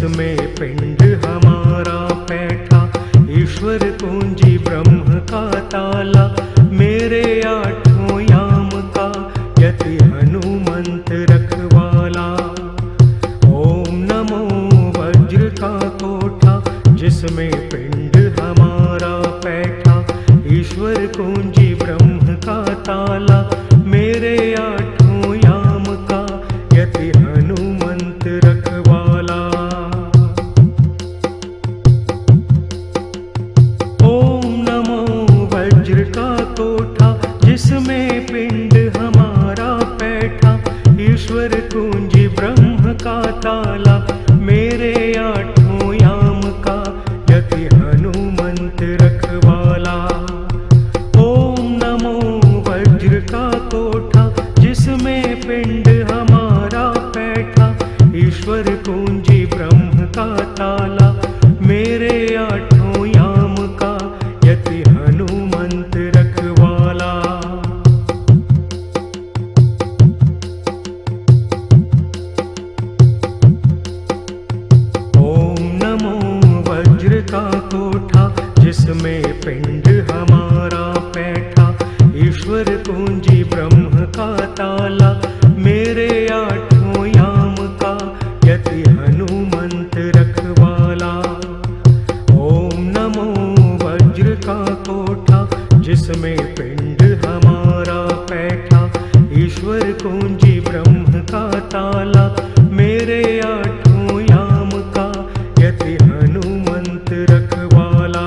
जिसमें पिंड हमारा बैठा, ईश्वर कुंजी ब्रह्म का ताला, मेरे आठों याम का यति हनुमंत रखवाला। ओम नमो वज्र का कोठा, जिसमें पिंड हमारा बैठा, ईश्वर कुंजी ब्रह्म का ताला, मेरे आठों याम का यति हनुमंत रखवाला। ओम नमो वज्र का कोठा, जिसमें पिंड हमारा बैठा, ईश्वर कुंजी ब्रह्म का ताला, मेरे आठों याम का यति हनुमंत रखवाला। ओम नमो वज्र का कोठा, जिसमें पिंड हमारा बैठा, ईश्वर कुंजी ब्रह्म का ताला, मेरे आठों याम का यति हनुमंत रखवाला। ओम नमो वज्र का कोठा, जिसमें पिंड हमारा बैठा, ईश्वर कुंजी ब्रह्म का ताला, मेरे आठों याम का यति हनुमंत रखवाला। ओम नमो वज्र का कोठा, जिसमें पिंड हमारा बैठा, ईश्वर कुंजी ब्रह्म का ताला, मेरे आठों याम का यति हनुमंत रखवाला।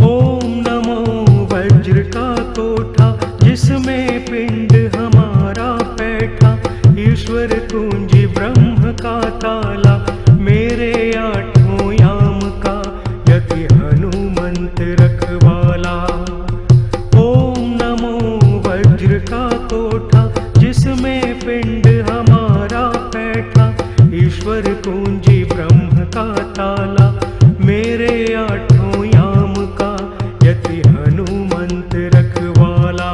ओम नमो वज्र का कोठा, जिसमें पिंड हमारा बैठा, ईश्वर कुंजी ब्रह्म का ताला, मेरे आठों याम का यति हनुमंत रखवाला। ओम नमो वज्र का कोठा, जिसमें पिंड हमारा बैठा, ईश्वर कुंजी ब्रह्म का ताला, मेरे आठों याम का यति हनुमंत रखवाला।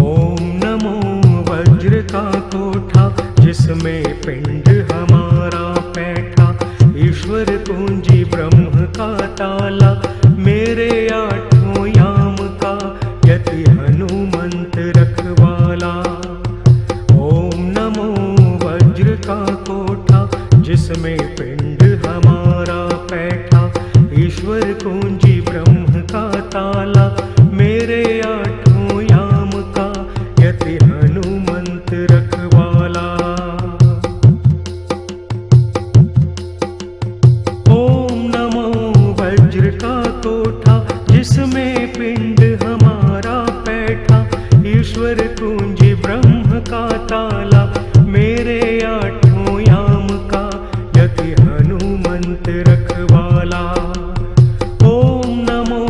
ओम नमो वज्र का कोठा, जिसमें पिंड हमारा बैठा, ईश्वर कुंजी ब्रह्म का ताला, मेरे आठों याम का यति हनुमंत रखवाला। ओम नमो वज्र का कोठा, जिसमें पिंड हमारा बैठा, ईश्वर कुंजी ब्रह्म का ताला, मेरे आठों याम का यति हनुमंत रखवाला। ओम नमो वज्र का कोठा, जिसमें पिंड हमारा बैठा, ईश्वर कुंजी ब्रह्म का ताला, मेरे आठों याम का यति हनुमंत रखवाला। ओम नमो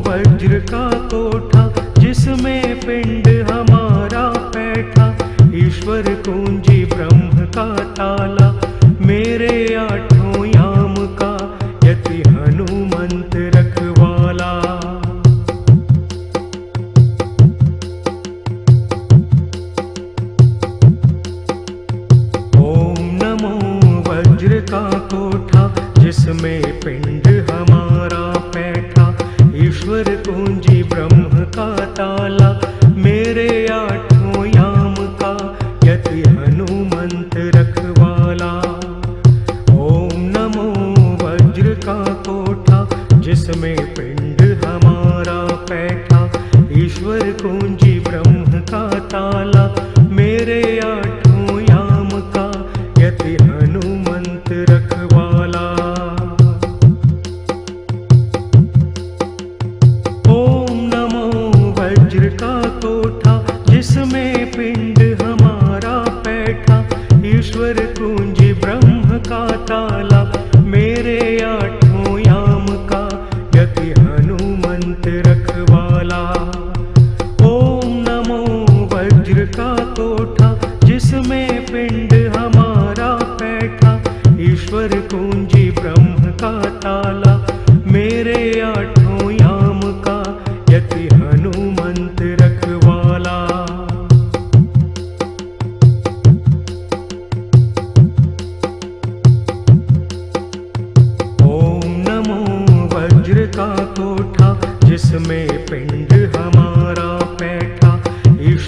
वज्र का कोठा, जिसमें पिंड हमारा बैठा, ईश्वर कुंजी ब्रह्म का ताला, मेरे आठों याम का यति हनुमंत रखवाला। ओम नमो वज्र का कोठा, जिसमें पिंड हमारा बैठा, ईश्वर कुंजी ब्रह्म का ताला, मेरे आठों याम का यति हनुमंत रखवाला। ओम नमो वज्र का कोठा, जिसमें पिंड हमारा बैठा, ईश्वर कुंजी ब्रह्म का ताला, मेरे आठों याम का यति हनुमंत रखवाला। ओम नमो वज्र का कोठा, जिसमें पिंड हमारा बैठा, ईश्वर कुंजी ब्रह्म का ताला, मेरे आठों याम का यति हनुमंत रखवाला। ओम नमो वज्र का कोठा, जिसमें पिंड हमारा बैठा, ईश्वर कुंजी ब्रह्म का ताला, मेरे आठों याम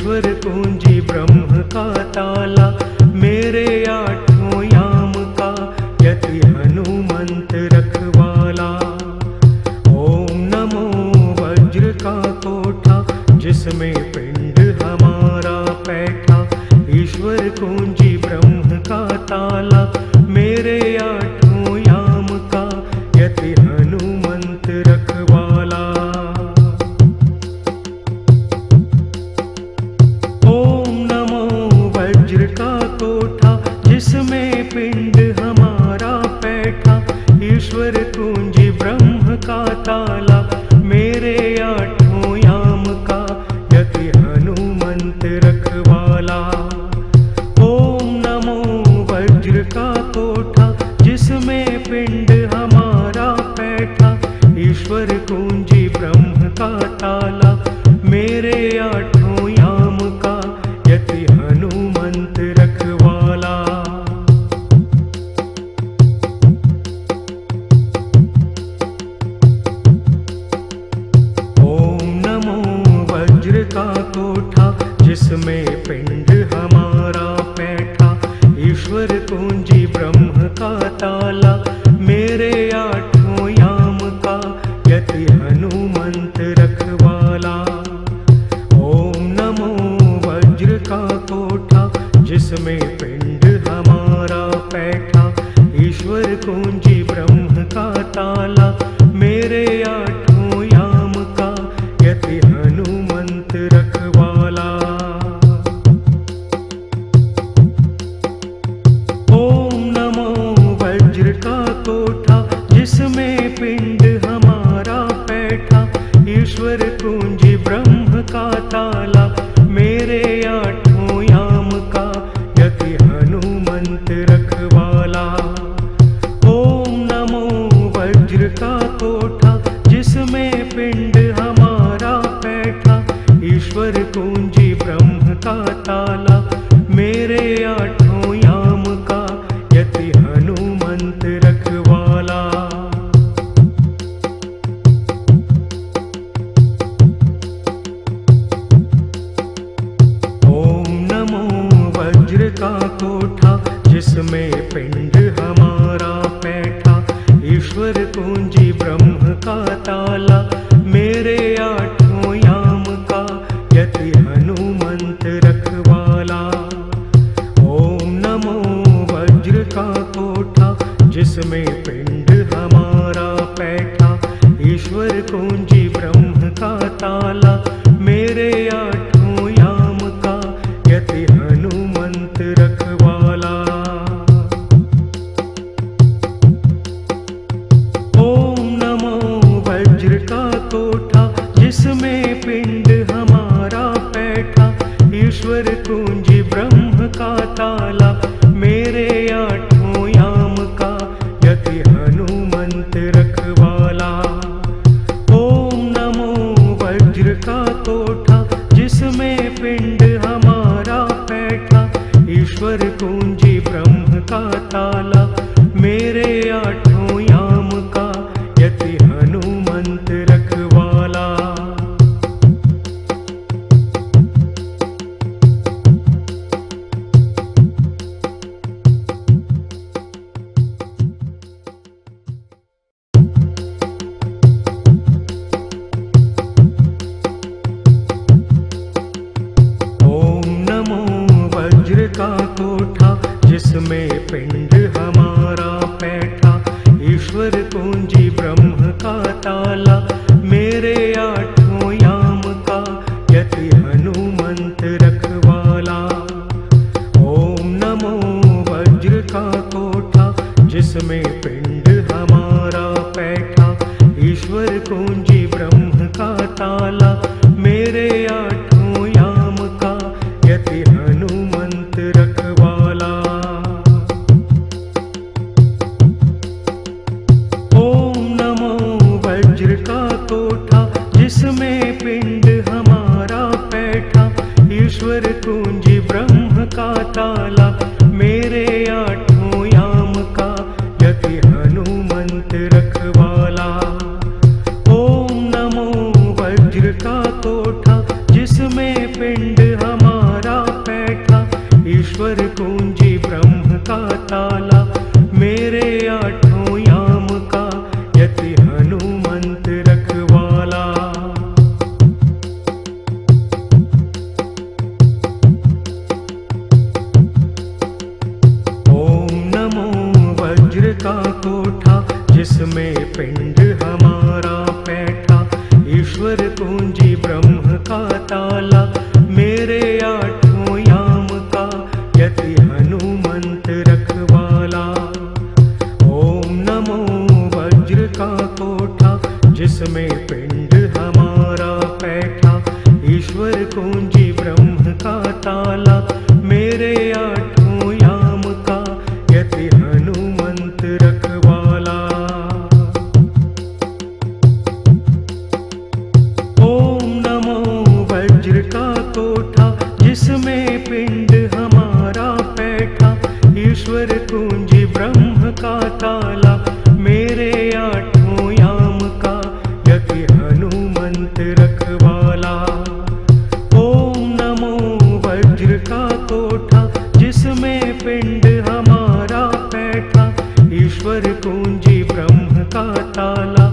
ईश्वर कुंजी ब्रह्म का ताला, मेरे आठों याम का यति हनुमंत रखवाला। ओम नमो वज्र का कोठा, जिसमें पिंड हमारा बैठा, ईश्वर कुंजी ब्रह्म का ताला, मेरे आठों याम का यति हनुमंत रखवाला। ओम नमो वज्र का कोठा, जिसमें पिंड हमारा बैठा, ईश्वर कुंजी ब्रह्म का ताला, मेरे आठों याम का यति हनुमंत रखवाला। ओम नमो वज्र का कोठा, जिसमें पिंड हमारा बैठा, ईश्वर कुंजी ब्रह्म का ताला, मेरे आठों याम का यति हनुमंत रखवाला। ओम नमो वज्र का कोठा, जिसमें पिंड हमारा बैठा, ईश्वर कुंजी ब्रह्म का ताला, मेरे आठों याम का यति हनुमंत रखवाला। ओम नमो वज्र का कोठा, जिसमें पिंड हमारा बैठा, ईश्वर कुंजी ब्रह्म का ताला, मेरे आठों याम का यति हनुमंत रखवाला। ओम नमो वज्र का कोठा, जिसमें पिंड हमारा बैठा, ईश्वर कुंजी ब्रह्म का ताला, मेरे आठों याम का यति हनुमंत रखवाला। ओम नमो वज्र का कोठा, जिसमें पिंड हमारा बैठा, ईश्वर कुंजी ब्रह्म का ताला, मेरे आठों याम का यति हनुमंत रखवाला। ओम नमो वज्र का कोठा, जिसमें पिंड हमारा बैठा, ईश्वर कुंजी ब्रह्म का ताला, मेरे आठों याम का यति हनुमंत रखवाला। ओम नमो वज्र का कोठा, जिसमें पिंड हमारा बैठा, ईश्वर कुंजी ब्रह्म का ताला, मेरे आठों याम का यति हनुमंत रखवाला। ओम नमो वज्र का कोठा, जिसमें पिंड हमारा बैठा, ईश्वर कुंजी ब्रह्म का ताला, मेरे आठों याम का यति हनुमंत रखवाला। ओम नमो वज्र का कोठा, जिसमें पिंड हमारा बैठा, ईश्वर कुंजी ब्रह्म का ताला, मेरे आठों याम का यति हनुमंत रखवाला। ओम नमो वज्र का कोठा, जिसमें पिंड हमारा बैठा, ईश्वर कुंजी ब्रह्म का ताला, मेरे आठों याम का यति हनुमंत रखवाला। ओम नमो वज्र का कोठा, जिसमें पिंड हमारा बैठा, ईश्वर कुंजी ब्रह्म का ताला, मेरे आठों याम का यति हनुमंत रखवाला। ओम नमो वज्र का कोठा, जिसमें पिंड हमारा बैठा, ईश्वर कुंजी ब्रह्म का ताला, मेरे आठों याम का यति हनुमंत रखवाला। ओम नमो वज्र का कोठा, जिसमें पिंड हम जिसमें पिंड हमारा बैठा, ईश्वर कुंजी ब्रह्म का ताला, मेरे आठों याम का यति हनुमंत रखवाला। ओम नमो वज्र का कोठा, जिसमें पिंड हमारा बैठा, ईश्वर कुंजी ब्रह्म का ताला, मेरे आठों याम का यति हनुमंत रखवाला। ओम नमो वज्र का कोठा, जिसमें पिंड हमारा बैठा, ईश्वर कुंजी ब्रह्म का ताला, मेरे आठों याम का यति हनुमंत रखवाला। ओम नमो वज्र का कोठा, जिसमें पिंड हमारा बैठा, ईश्वर कुंजी ब्रह्म का ताला,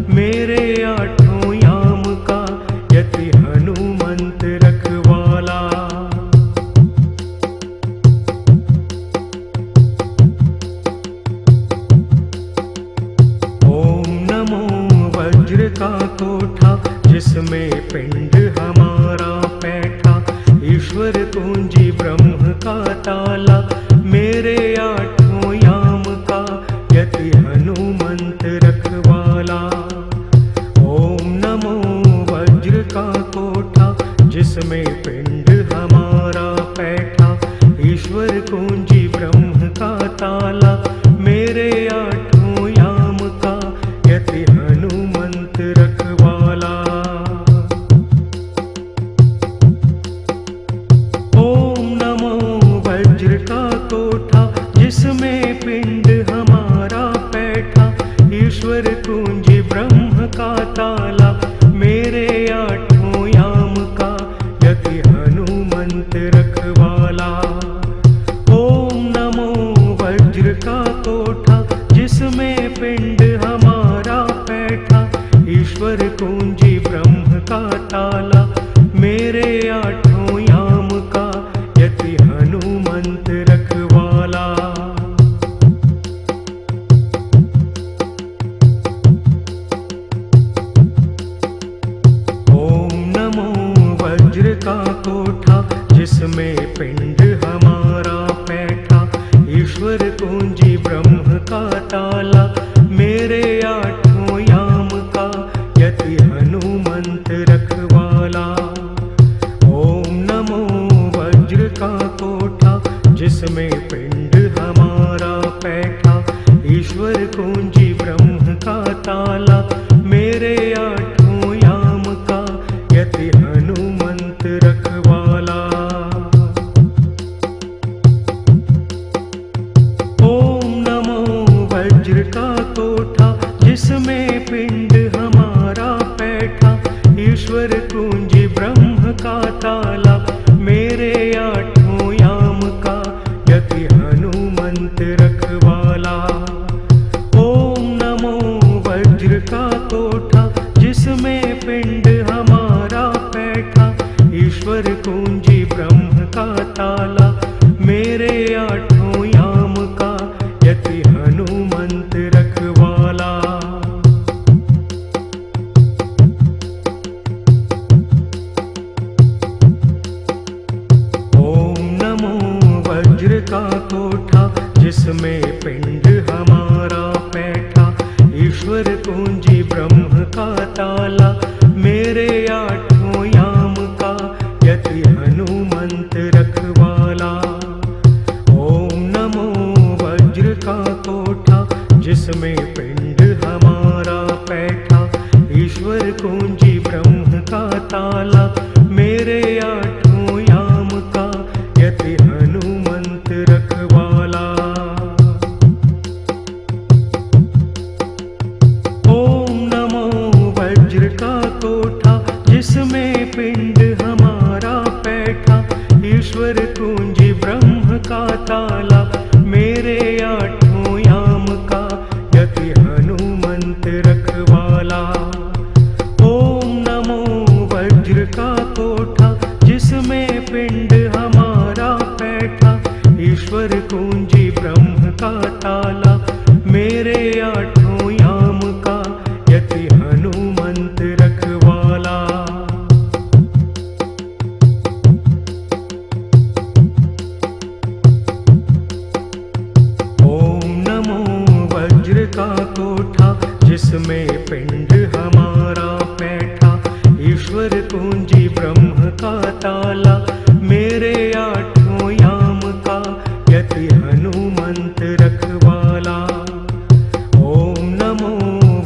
मेरे आठों याम का यति हनुमंत रखवाला। ओम नमो वज्र का कोठा, जिसमें पिंड हमारा बैठा, ईश्वर कुंजी ब्रह्म का ताला, मेरे आठों याम का यति हनुमंत रखवाला। ओम नमो वज्र का कोठा, जिसमें पिंड हमारा बैठा, ईश्वर कुंजी ब्रह्म का ताला, मेरे आठों याम का यति हनुमंत रखवाला। ओम नमो वज्र का कोठा, जिसमें पिंड हमारा बैठा, ईश्वर कुंजी ब्रह्म का ताला, मेरे आठों याम का यति हनुमंत रखवाला। ओम नमो वज्र का कोठा, जिसमें पिंड हमारा बैठा, ईश्वर कुंजी ब्रह्म का ताला, मेरे आठों याम का यति हनुमंत रखवाला। ओम नमो वज्र का कोठा, जिसमें पिंड हमारा बैठा, ईश्वर कुंजी ब्रह्म का ताला, मेरे आठों याम का यति हनुमंत रखवाला। ओम नमो वज्र का कोठा, जिसमें पिंड हमारा बैठा, ईश्वर कुंजी ब्रह्म का ताला, मेरे आठों याम का यति हनुमंत रखवाला। ओम नमो वज्र का कोठा, जिसमें पिंड हमारा बैठा, ईश्वर कुंजी ब्रह्म का ताला, मेरे आठों याम का यति हनुमंत रखवाला। ओम नमो वज्र का कोठा, जिसमें पिंड हमारा बैठा, ईश्वर कुंजी ब्रह्म का ताला, मेरे आठों याम का यति हनुमंत रखवाला। ओम नमो वज्र का कोठा, जिसमें पिंड हमारा बैठा, ईश्वर कुंजी ब्रह्म का ताला, मेरे आठों याम का यति हनुमंत रखवाला। ओम नमो वज्र का कोठा, जिसमें पिंड हमारा बैठा, ईश्वर कुंजी ब्रह्म का ताला, मेरे आठों याम का यति हनुमंत रखवाला। ओम नमो वज्र का कोठा, जिसमें पिंड हमारा बैठा, ईश्वर कुंजी ब्रह्म का ताला, मेरे आठों याम का यति हनुमंत रखवाला। ओम नमो वज्र का कोठा, जिसमें पिंड हमारा बैठा, ईश्वर कुंजी ब्रह्म का ताला, मेरे आठों याम का यति हनुमंत रखवाला। ओम नमो वज्र का कोठा, जिसमें पिंड हमारा बैठा, ईश्वर कुंजी ब्रह्म का ताला, मेरे आठों याम का यति हनुमंत रखवाला। ओम नमो वज्र का कोठा, जिसमें पिंड हमारा बैठा, ईश्वर कुंजी ब्रह्म का ताला, मेरे आठों याम मेरे आठों याम का यति हनुमंत रखवाला। ओम नमो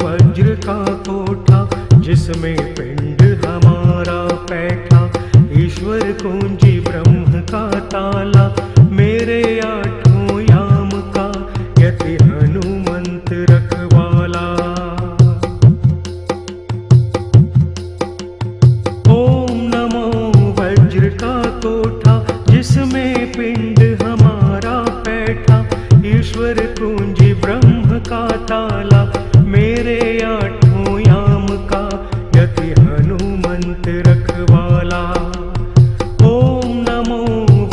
वज्र का कोठा जिसमें पिंड हमारा बैठा, ईश्वर कुंजी ब्रह्म का ताला, मेरे आठों याम का यति हनुमंत रखवाला। ओम नमो वज्र का कोठा जिसमें पिंड हमारा बैठा, ईश्वर कुंजी ब्रह्म का ताला, मेरे आठों याम का यति हनुमंत रखवाला। ओम नमो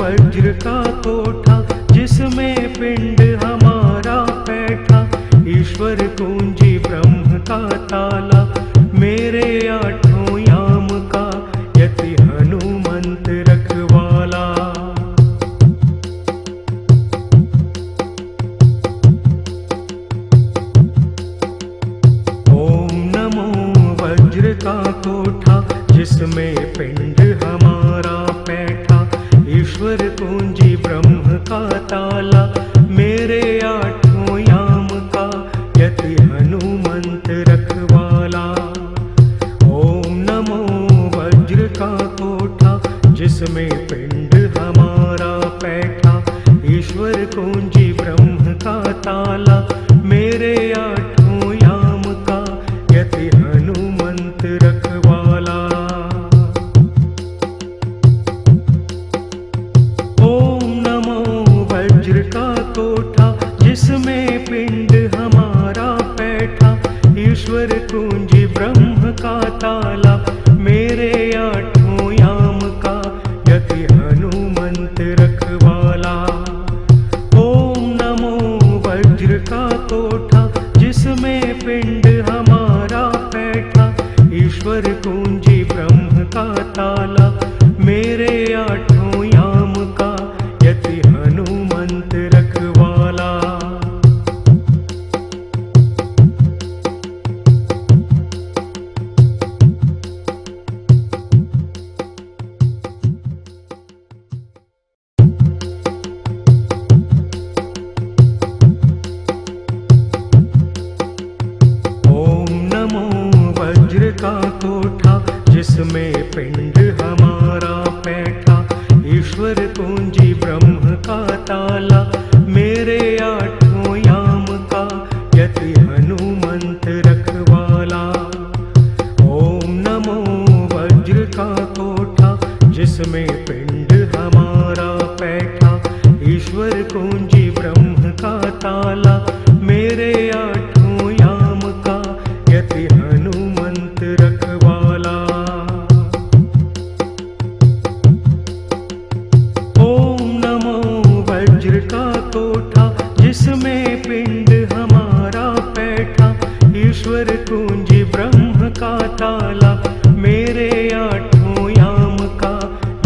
वज्र का कोठा जिसमें पिंड हमारा बैठा, ईश्वर कुंजी ब्रह्म का ताला, मेरे आठों याम का यति हनुमंत रखवाला। ओम नमो वज्र का कोठा जिसमें पिंड हमारा बैठा, ईश्वर कुंजी ब्रह्म का ताला, मेरे आठों याम का यति हनुमंत रखवाला। ओम नमो वज्र का कोठा जिसमें पिंड हमारा बैठा, ईश्वर कुंजी ब्रह्म का ताला, मेरे आठों याम का यति हनुमंत रखवाला। ओम नमो वज्र का कोठा जिसमें पिंड हमारा बैठा, ईश्वर कुंजी ब्रह्म का ताला, मेरे आठों याम का यति हनुमंत रखवाला। ओम नमो वज्र का कोठा जिसमें पिंड हमारा बैठा, ईश्वर कुंजी ब्रह्म का ताला, मेरे आठों याम का यति हनुमंत रखवाला। ओम नमो वज्र का कोठा जिसमें पिंड हमारा बैठा, ईश्वर कुंजी ब्रह्म का ताला, मेरे आठों याम का यति हनुमंत रखवाला। ओम नमो वज्र का कोठा जिसमें पिंड हमारा बैठा, ईश्वर कुंजी ब्रह्म का ताला, मेरे आठों याम का यति हनुमंत रखवाला। ओम नमो वज्र का कोठा जिसमें पिंड हमारा बैठा, ईश्वर कुंजी ब्रह्म का ताला, मेरे आठों याम का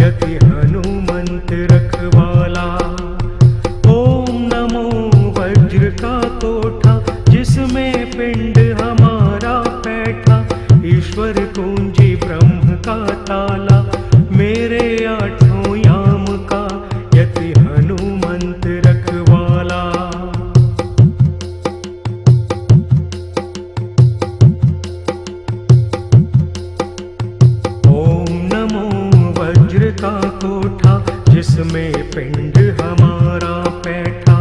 यति हनुमंत रखवाला। ओम नमो वज्र का कोठा जिसमें पिंड हमारा बैठा, ईश्वर कुंजी ब्रह्म का ताला, मेरे आठों याम का यति हनुमंत रखवाला। ओम नमो वज्र का कोठा जिसमें पिंड हमारा बैठा,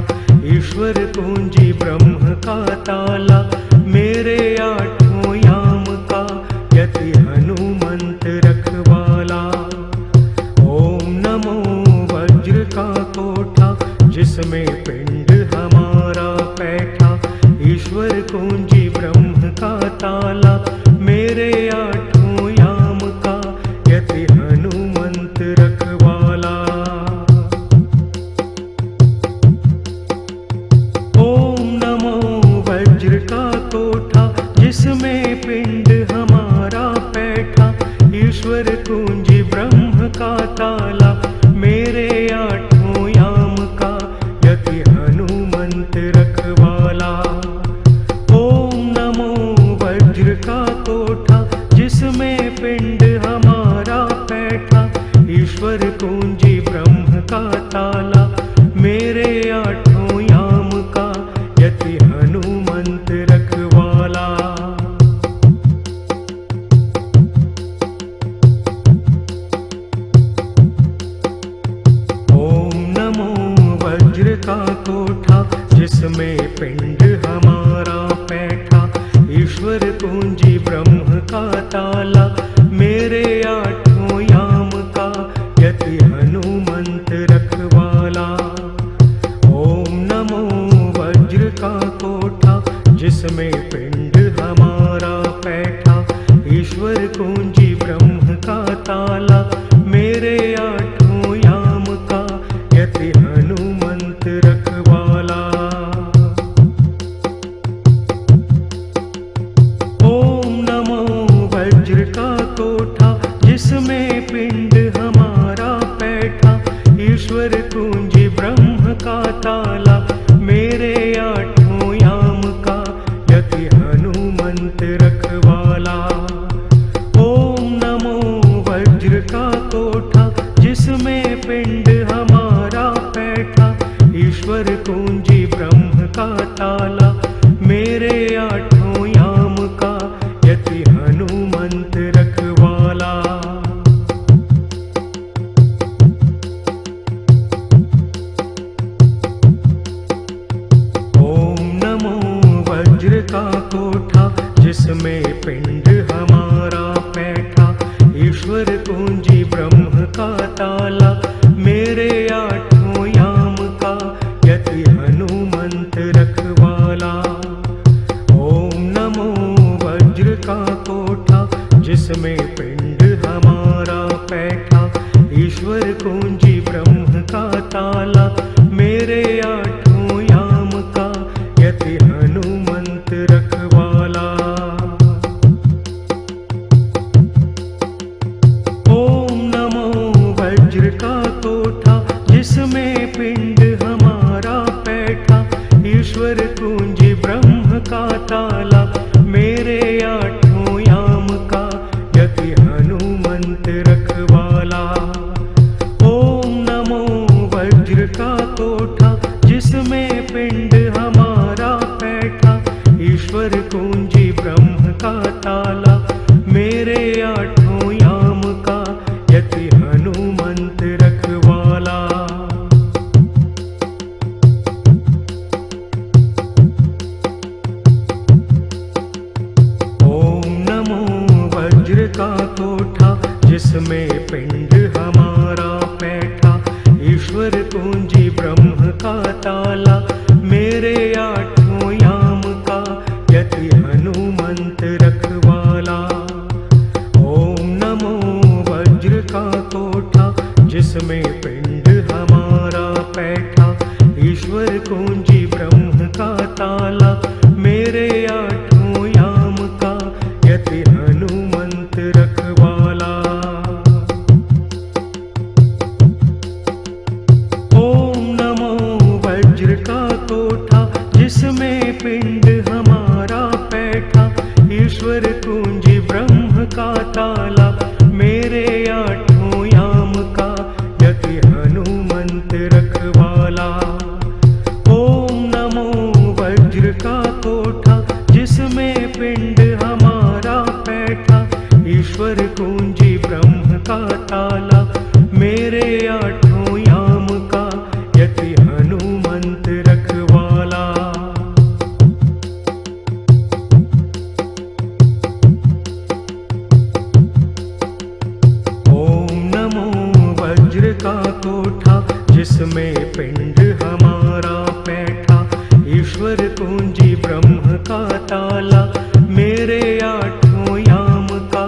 ईश्वर कुंजी ब्रह्म का ताला, मेरे आठों याम का यति हनुमंत रखवाला। ओम नमो वज्र का कोठा जिसमें पिंड हमारा बैठा, ईश्वर कुंजी ब्रह्म का ताला, मेरे आठों याम का यति हनुमंत रखवाला। ओम नमो वज्र का कोठा जिसमें पिंड हमारा बैठा, ईश्वर कुंजी ब्रह्म का ताला, मेरे आठों याम का यति कुंजी ब्रह्म का ताला, मेरे आठों याम का यति हनुमंत रखवाला। ओम नमो वज्र का कोठा, जिसमें पिंड हमारा बैठा, ईश्वर कुंजी ब्रह्म का ताला, मेरे आठों याम का यति हनुमंत रखवाला। ओम नमो वज्र का कोठा, जिसमें पिंड हमारा बैठा, ईश्वर कुंजी ब्रह्म का ताला, मेरे आठों याम का यति हनुमंत रखवाला। ओम नमो वज्र का कोठा, जिसमें पिंड हमारा बैठा, ईश्वर कुंजी ब्रह्म का ताला, मेरे आठों याम का यति हनुमंत रखवाला। ओम नमो वज्र का कोठा, जिसमें पिंड हमारा बैठा, ईश्वर कुंजी ब्रह्म का ताला, मेरे आठों याम का यति हनुमंत रखवाला। ओम नमो वज्र का कोठा, जिसमें पिंड हमारा बैठा, ईश्वर कुंजी ब्रह्म का ताला, मेरे आठों याम का यति हनुमंत रखवाला। ओम नमो वज्र का कोठा, जिसमें पिंड हमारा बैठा, ईश्वर कुंजी ब्रह्म का ताला, मेरे आठों याम का यति हनुमंत रखवाला। ओम नमो वज्र का कोठा, जिसमें पिंड हमारा बैठा, ईश्वर कुंजी ब्रह्म का ताला, मेरे आठों याम का यति हनुमंत रखवाला। ओम नमो वज्र का कोठा, जिसमें पिंड हमारा बैठा, ईश्वर कुंजी ब्रह्म का ताला, मेरे आठों याम का यति हनुमंत रखवाला। ओम नमो वज्र का कोठा, जिसमें पिंड हमारा बैठा, ईश्वर कुंजी ब्रह्म का ताला, मेरे आठों याम का यति हनुमंत रखवाला। ओम नमो वज्र का कोठा, जिसमें पिंड हमारा बैठा, ईश्वर कुंजी ब्रह्म का ताला, मेरे आठों याम का यति हनुमंत रखवाला। ओम नमो वज्र का कोठा, जिसमें पिंड हमारा बैठा, ईश्वर कुंजी ब्रह्म का ताला, मेरे आठों याम का यति हनुमंत रखवाला। ओम नमो वज्र का कोठा, जिसमें पिंड हमारा बैठा, ईश्वर कुंजी ब्रह्म का ताला, मेरे आठों याम का यति हनुमंत रखवाला। ओम नमो वज्र का कोठा, जिसमें पिंड हमारा बैठा, ईश्वर कुंजी ब्रह्म का ताला, मेरे आठों याम का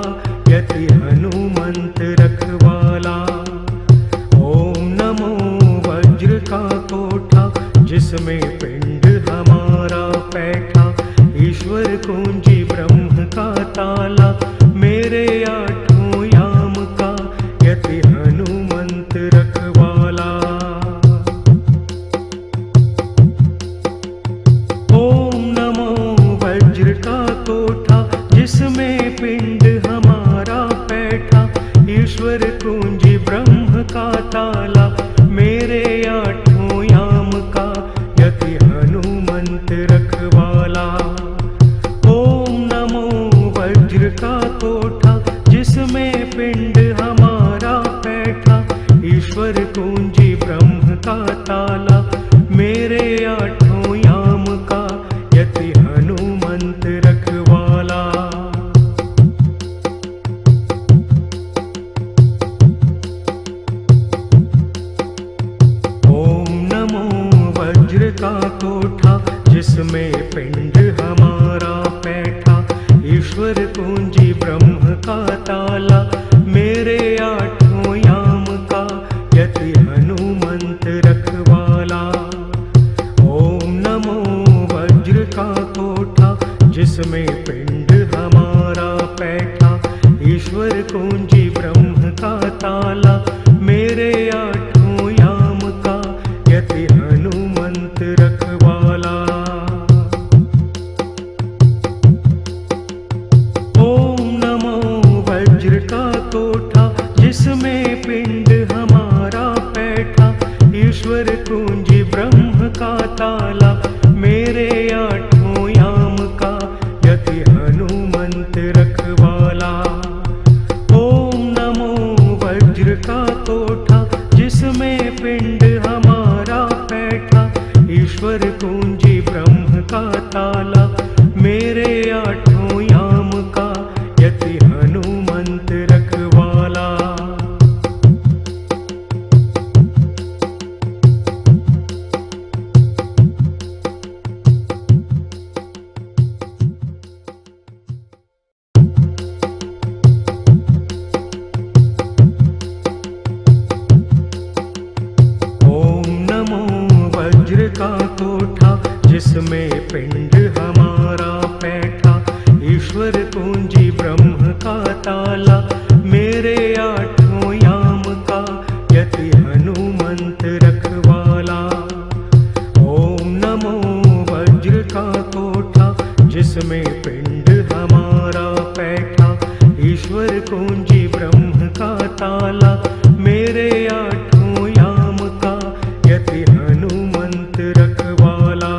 यति हनुमंत रखवाला। ओम नमो वज्र का कोठा, जिसमें पिंड हमारा बैठा, ईश्वर कुंजी ब्रह्म का ताला, मेरे आठों याम का यति हनुमंत रखवाला। ओम नमो वज्र का कोठा, जिसमें पिंड हमारा बैठा, ईश्वर कुंजी ब्रह्म का ताला, कुंजी ब्रह्म का ताला, मेरे आठों याम का यति हनुमंत रखवाला। ओम नमो वज्र का कोठा, जिसमें पिंड हमारा बैठा, ईश्वर कुंजी ब्रह्म का ताला, मेरे आठों याम का यति हनुमंत रखवाला। ओम नमो वज्र का कोठा, जिसमें पिंड हमारा बैठा, ईश्वर कुंजी ब्रह्म का ताला, मेरे आठों याम का यति हनुमंत रखवाला। ओम नमो वज्र का कोठा, जिसमें पिंड हमारा बैठा, ईश्वर कुंजी ब्रह्म का ताला, मेरे आठों याम का यति हनुमंत रखवाला। ओम नमो वज्र का कोठा, जिसमें पिंड हमारा बैठा, ईश्वर कुंजी ब्रह्म का ताला, मेरे आठों याम का यति हनुमंत रखवाला। ओम नमो वज्र का कोठा, जिसमें पिंड हमारा बैठा, ईश्वर कुंजी ब्रह्म का ताला, मेरे आठों याम का यति हनुमंत रखवाला। ओम नमो वज्र का कोठा, जिसमें पिंड हमारा बैठा, ईश्वर कुंजी ब्रह्म का ताला, मेरे आठों याम का यति हनुमंत रखवाला।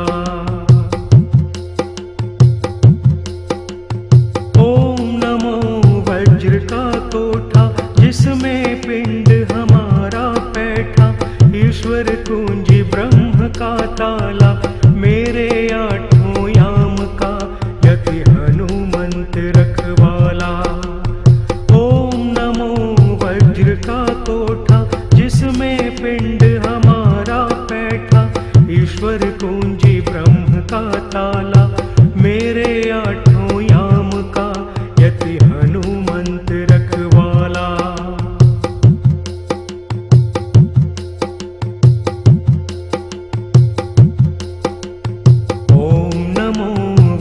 ओम नमो वज्र का कोठा, जिसमें पिंड हमारा बैठा, ईश्वर कुंजी ब्रह्म का ताला, मेरे आठों याम का यति हनुमंत रखवाला। ओम नमो वज्र का कोठा, जिसमें पिंड हमारा बैठा, ईश्वर कुंजी ब्रह्म का ताला, मेरे आठों याम का यति हनुमंत रखवाला। ओम नमो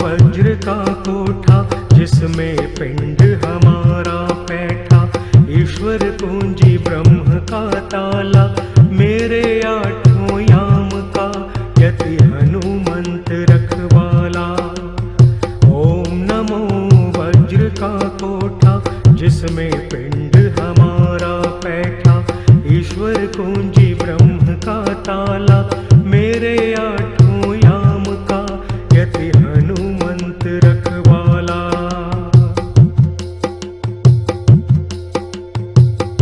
वज्र का कोठा, जिसमें पिंड हमारा बैठा, ईश्वर कुंजी ब्रह्म का ताला, मेरे आठों याम का यति हनुमंत रखवाला। ओम नमो वज्र का कोठा, जिसमें पिंड हमारा बैठा, ईश्वर कुंजी ब्रह्म का ताला, मेरे आठों याम का यति हनुमंत रखवाला।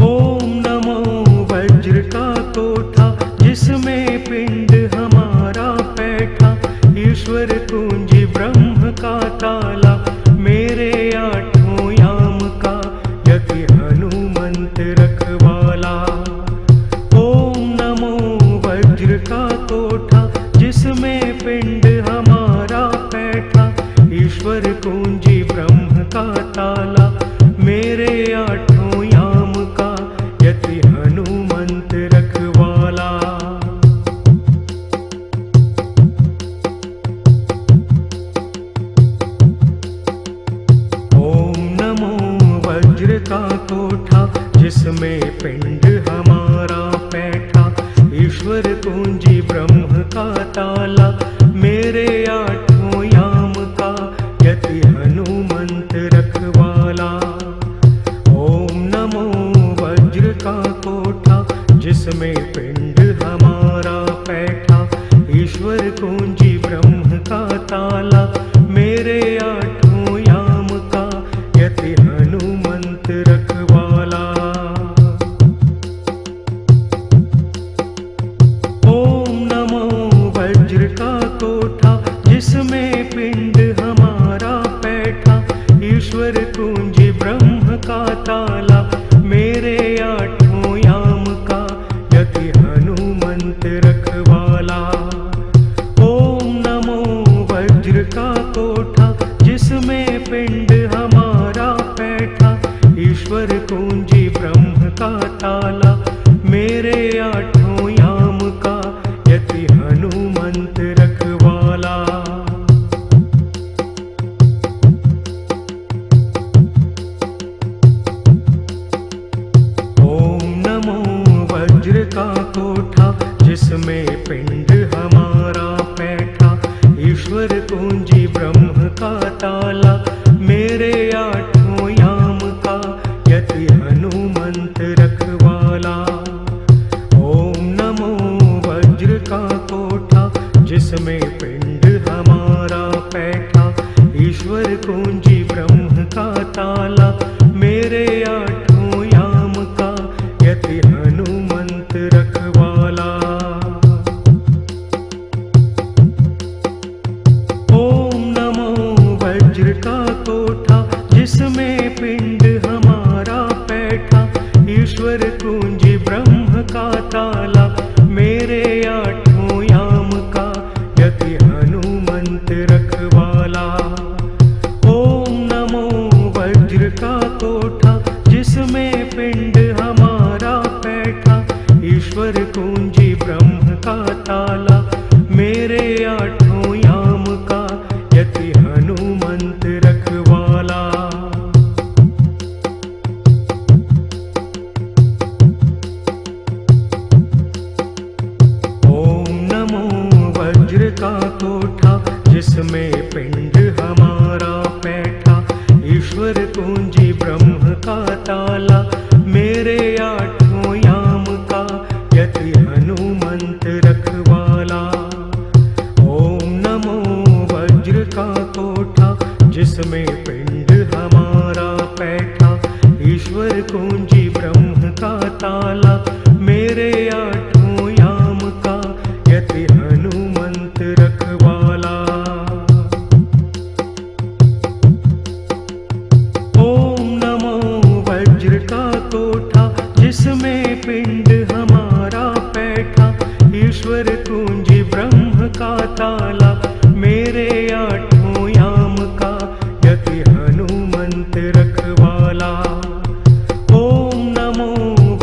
ओम नमो वज्र का कोठा, जिसमें पिंड हमारा बैठा, ईश्वर कुंजी ब्रह्म का ताला, मेरे आठों याम का यति हनुमंत रखवाला। ओम नमो वज्र का कोठा, जिसमें पिंड हमारा बैठा, ईश्वर कुंजी ब्रह्म का ताला, मेरे आठों याम का यति हनुमंत रखवाला। ओम नमो वज्र का कोठा, जिसमें पिंड हमारा बैठा, ईश्वर कुंजी ब्रह्म का ताला, मेरे आठों याम का यति हनुमंत रखवाला। ओम नमो वज्र का कोठा, जिसमें पिंड हमारा बैठा, ईश्वर कुंजी ब्रह्म का ताला, मेरे आठों याम का यति हनुमंत रखवाला। पिंड हमारा पैठा, ईश्वर कुंजी ब्रह्म का ताला, मेरे आठों याम का यति हनुमंत रखवाला। ओम नमो वज्र का कोठा, जिसमें पिंड हमारा पैठा, ईश्वर कुंजी ब्रह्म का ताला, मेरे आठों याम का यति हनुमंत रखवाला। ओम नमो वज्र का कोठा, जिसमें पिंड हमारा पैठा, ईश्वर कुंजी ब्रह्म का ताला, मेरे आठों याम का यति हनुमंत रखवाला। ओम नमो वज्र का कोठा, जिसमें पिंड हमारा पैठा, ईश्वर कुंजी ब्रह्म का ताला, मेरे आठों याम का यति हनुमंत रखवाला। ओम नमो वज्र का कोठा, जिसमें पिंड हमारा पैठा, ईश्वर कुंजी ब्रह्म का ताला, मेरे आठों याम का यति हनुमंत रखवाला। ओम नमो वज्र का कोठा, जिसमें पिंड हमारा पैठा, ईश्वर कुंजी ब्रह्म का ताला, मेरे आठों याम का यति हनुमंत रखवाला। ओम नमो वज्र का कोठा, जिसमें पिंड हमारा पैठा, ईश्वर कुंजी ब्रह्म का ताला, मेरे आठों याम का यति हनुमंत रखवाला। ओम नमो वज्र का कोठा, जिसमें पिंड हमारा पैठा, ईश्वर कुंजी ब्रह्म का ताला, मेरे आठों याम का यति हनुमंत रखवाला। ओम नमो वज्र का कोठा, जिसमें पिंड हमारा पैठा, ईश्वर कुंजी ब्रह्म का ताला, मेरे आठों याम का यति हनुमंत रखवाला। ओम नमो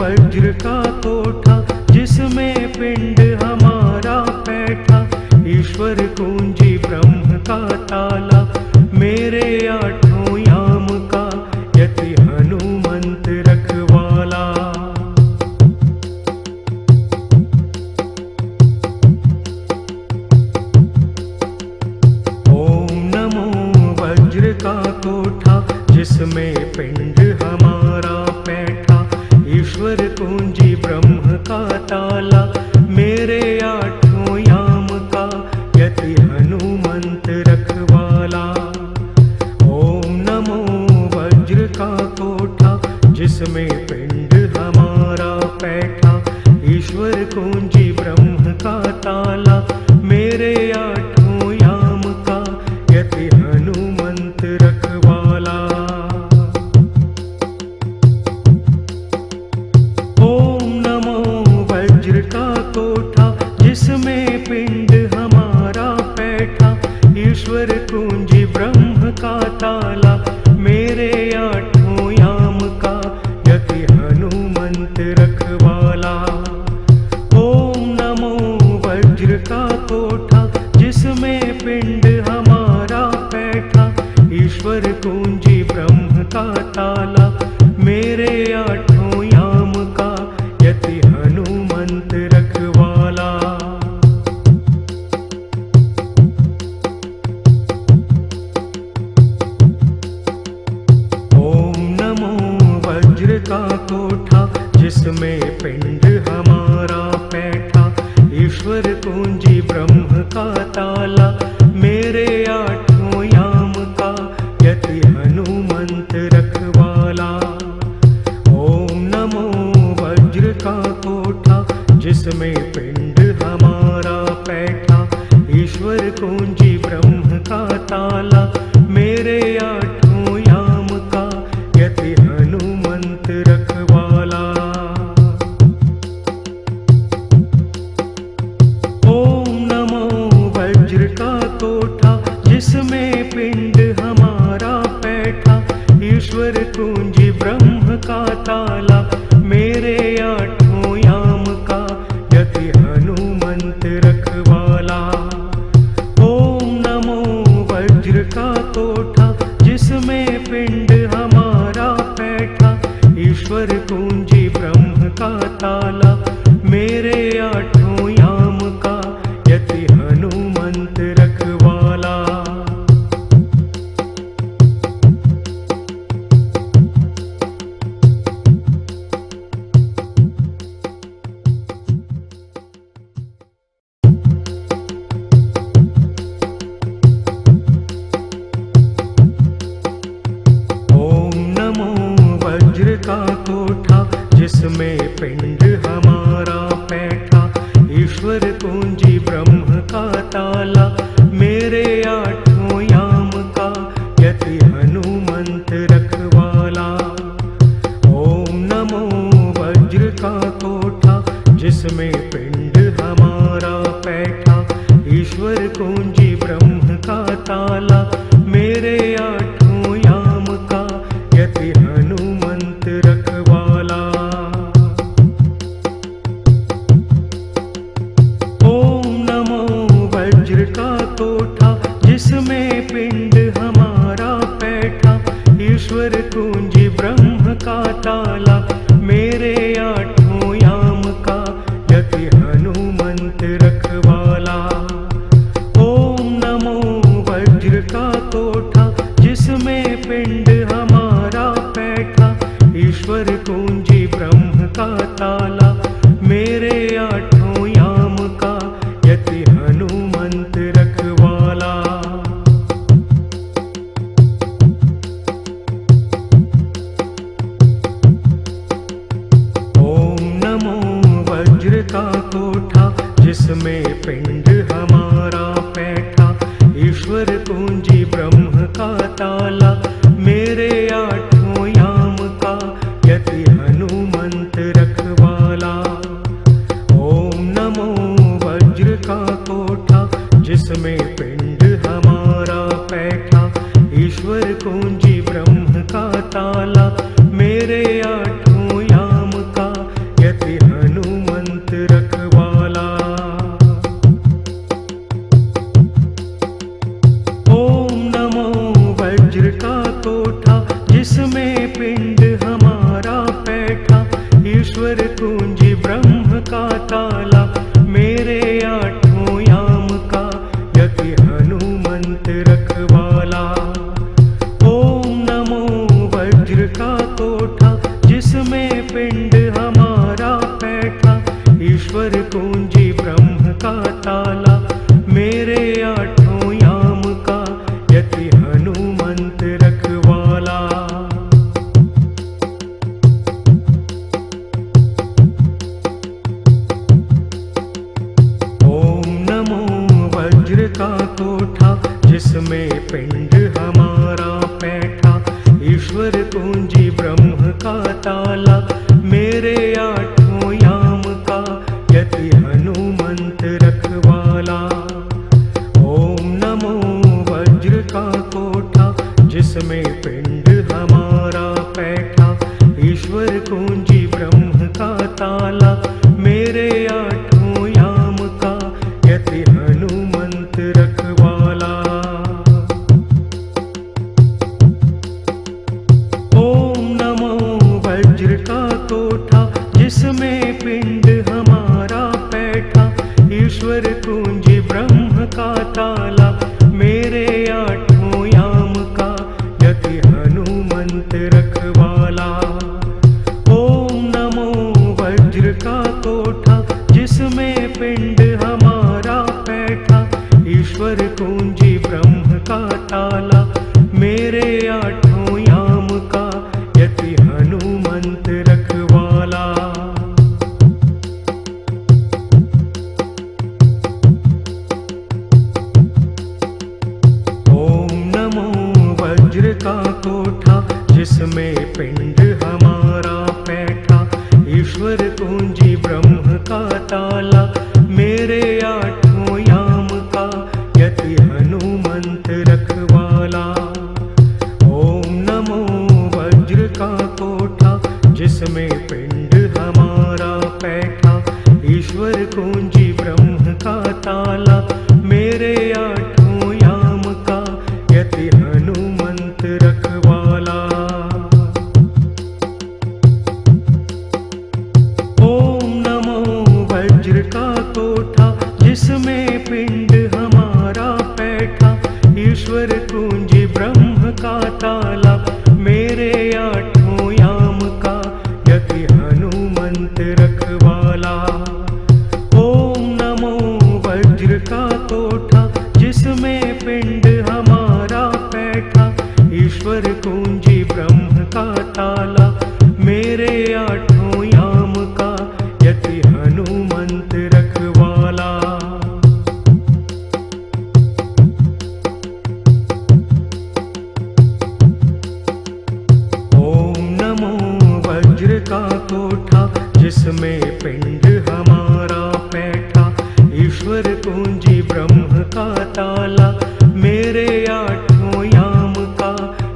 वज्र का कोठा, जिसमें पिंड हमारा पैठा, ईश्वर कुंजी ब्रह्म का ताला, मेरे आठों याम का यति हनुमंत रखवाला। ओम नमो वज्र का कोठा, जिसमें पिंड हमारा पैठा, ईश्वर कुंजी ब्रह्म का ताला, मेरे आठों याम का यति हनुमंत रखवाला। ओम नमो वज्र का कोठा, जिसमें पिंड हमारा पैठा, ईश्वर कुंजी ब्रह्म का ताला, मेरे आठों याम का यति हनुमंत रखवाला। ओम नमो वज्र का कोठा, जिसमें पिंड हमारा पैठा, ईश्वर कुंजी ब्रह्म का ताला, मेरे आठों याम का यति हनुमंत रखवाला। ओम नमो वज्र का कोठा, जिसमें पिंड हमारा पैठा, ईश्वर कुंजी ब्रह्म का ताला, मेरे आठों याम का यति हनुमंत रखवाला। ओम नमो वज्र का कोठा, जिसमें पिंड हमारा पैठा, ईश्वर कुंजी ब्रह्म का ताला, मेरे आठों याम का यति हनुमंत रखवाला। ओम नमो वज्र का कोठा, जिसमें पिंड हमारा पैठा, ईश्वर कुंजी ब्रह्म का ताला, मेरे आठों याम का यति हनुमंत रखवाला। ओम नमो वज्र का कोठा, जिसमें पिंड हमारा बैठा, ईश्वर कुंजी ब्रह्म का ताला, मेरे आठों याम का यति हनुमंत रखवाला। ओम नमो वज्र का कोठा, जिसमें पिंड हमारा बैठा, ईश्वर कुंजी ब्रह्म का ताला, मेरे आठों याम का यति हनुमंत रखवाला। ओम नमो वज्र का कोठा, जिसमें पिंड हमारा बैठा, ईश्वर कुंजी ब्रह्म का ताला, मेरे आठों याम का यति हनुमंत रखवाला। ओम नमो वज्र का कोठा, जिसमें पिंड हमारा बैठा, ईश्वर कुंजी ब्रह्म का ताला, मेरे आठों याम का यति हनुमंत रखवाला। ओम नमो वज्र का कोठा, जिसमें पिंड हमारा बैठा, ईश्वर कुंजी ब्रह्म का ताला, मेरे आठों याम का यति हनुमंत रखवाला। ओम नमो वज्र का कोठा, जिसमें पिंड हमारा बैठा, ईश्वर कुंजी ब्रह्म का ताला, मेरे आठों याम का यति हनुमंत रखवाला। ओम नमो वज्र का कोठा, जिसमें पिंड हमारा बैठा, ईश्वर कुंजी ब्रह्म का ताला, मेरे आठों याम का यति हनुमंत रखवाला। ओम नमो वज्र का कोठा, जिसमें पिंड हमारा बैठा, ईश्वर कुंजी ब्रह्म का ताला, मेरे आठों याम का यति हनुमंत रखवाला। ओम नमो वज्र का कोठा, जिसमें पिंड हमारा बैठा, ईश्वर कुंजी ब्रह्म का ताला, मेरे आठों याम का यति हनुमंत रखवाला। ओम नमो वज्र का कोठा, जिसमें पिंड हमारा बैठा, ईश्वर कुंजी ब्रह्म का ताला, मेरे आठों याम का यति हनुमंत रखवाला। ओम नमो वज्र का कोठा, जिसमें पिंड हमारा बैठा, ईश्वर कुंजी ब्रह्म का ताला, मेरे आठों याम का यति हनुमंत रखवाला। ओम नमो वज्र का कोठा, जिसमें पिंड हमारा बैठा, ईश्वर कुंजी ब्रह्म का ताला, मेरे आठों याम का यति हनुमंत रखवाला। ओम नमो वज्र का कोठा, जिसमें पिंड हमारा बैठा, ईश्वर कुंजी ब्रह्म का ताला, मेरे आठों याम का यति हनुमंत रखवाला। ओम नमो वज्र का कोठा, जिसमें पिंड हमारा बैठा, ईश्वर कुंजी ब्रह्म का ताला, मेरे आठों याम का यति हनुमंत रखवाला। ओम नमो वज्र का कोठा, ब्रह्म का ताला, मेरे आठों याम का यति हनुमंत रखवाला। ओम नमो वज्र का कोठा, जिसमें पिंड हमारा बैठा, ईश्वर कुंजी ब्रह्म का ताला, मेरे आठों याम का यति हनुमंत रखवाला। ओम नमो वज्र का कोठा, जिसमें पिंड हमारा बैठा, ईश्वर कुंजी ब्रह्म का ताला, मेरे आठों याम का यति हनुमंत रखवाला। ओम नमो वज्र का कोठा, जिसमें पिंड हमारा बैठा, ईश्वर कुंजी ब्रह्म का ताला, मेरे आठों याम का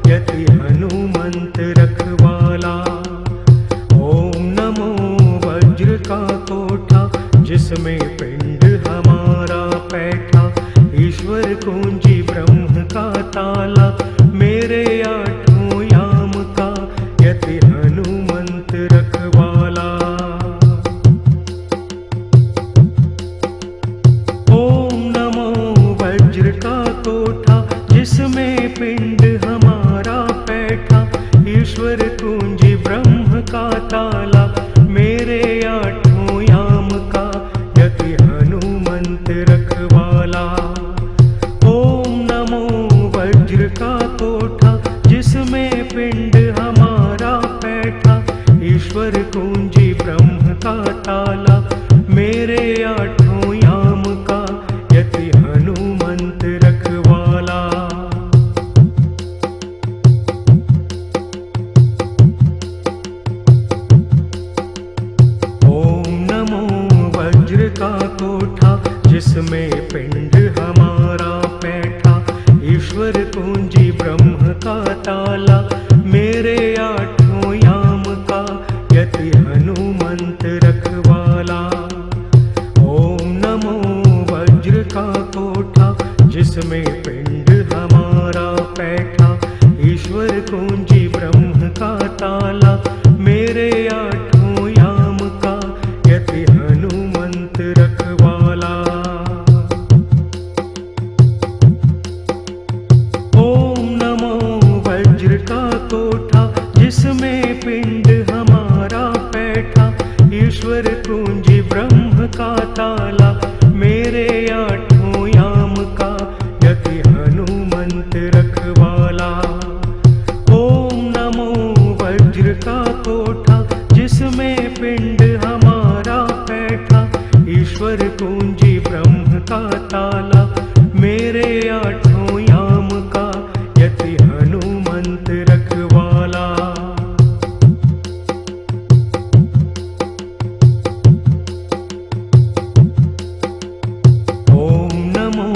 यति हनुमंत रखवाला। ओम नमो वज्र का कोठा, जिसमें पिंड हमारा बैठा, ईश्वर कुंजी ब्रह्म का ताला, मेरे आठों याम का यति हनुमंत रखवाला। ओम नमो वज्र का कोठा, जिसमें पिंड हमारा बैठा, ईश्वर कुंजी ब्रह्म का ताला, मेरे आठों याम का यति हनुमंत रखवाला। ओम नमो वज्र का कोठा, जिसमें पिंड हमारा बैठा, ईश्वर कुंजी ब्रह्म का ताला, मेरे आठों याम का यति हनुमंत रखवाला। ओम नमो वज्र का कोठा, जिसमें पिंड हमारा बैठा, ईश्वर कुंजी ब्रह्म का ताला, मेरे आठों याम का यति हनुमंत रखवाला। ओम नमो वज्र का कोठा, जिसमें पिंड हमारा बैठा, ईश्वर कुंजी ब्रह्म का ताला, मेरे आठों याम का यति हनुमंत रखवाला। ओम नमो वज्र का कोठा, जिसमें पिंड हमारा बैठा, ईश्वर कुंजी ब्रह्म का ताला, मेरे आठों याम का यति हनुमंत रखवाला। ओम नमो वज्र का कोठा, जिसमें पिंड हमारा बैठा, ईश्वर कुंजी ब्रह्म का ताला, मेरे आठों याम का यति हनुमंत रखवाला। ओम नमो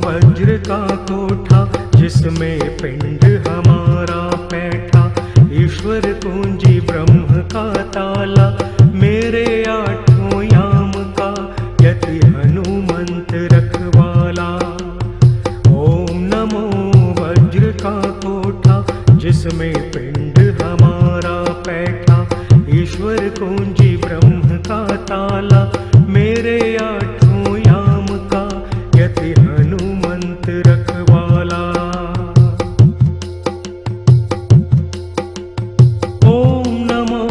वज्र का कोठा, जिसमें पिंड हमारा बैठा, ईश्वर कुंजी ब्रह्म का ताला, मेरे आठों याम का यति हनुमंत रखवाला। ओम नमो वज्र का कोठा, जिसमें पिंड हमारा बैठा, ईश्वर कुंजी ब्रह्म का ताला, मेरे आठों याम का यति हनुमंत रखवाला। ओम नमो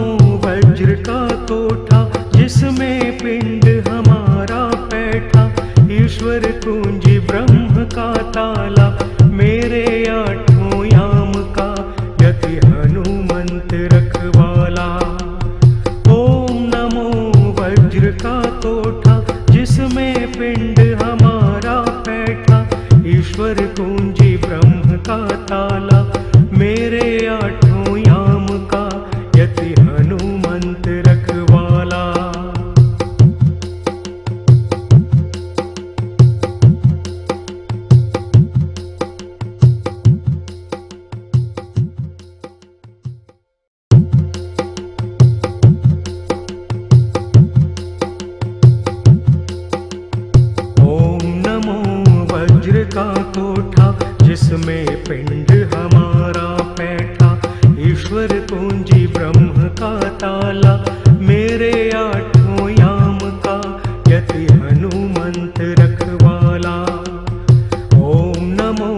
वज्र का कोठा, जिसमें पिंड हमारा बैठा, ईश्वर कुंजी ब्रह्म का ताला, मेरे आठों याम का यति हनुमंत रखवाला। ओम नमो वज्र का कोठा, जिसमें पिंड हमारा बैठा, ईश्वर कुंजी ब्रह्म का ताला, मेरे आठों याम का यति हनुमंत रखवाला। वज्र का कोठा जिसमें पिंड हमारा बैठा, ईश्वर कुंजी ब्रह्म का ताला, मेरे आठों याम का यति हनुमंत रखवाला। ओम नमो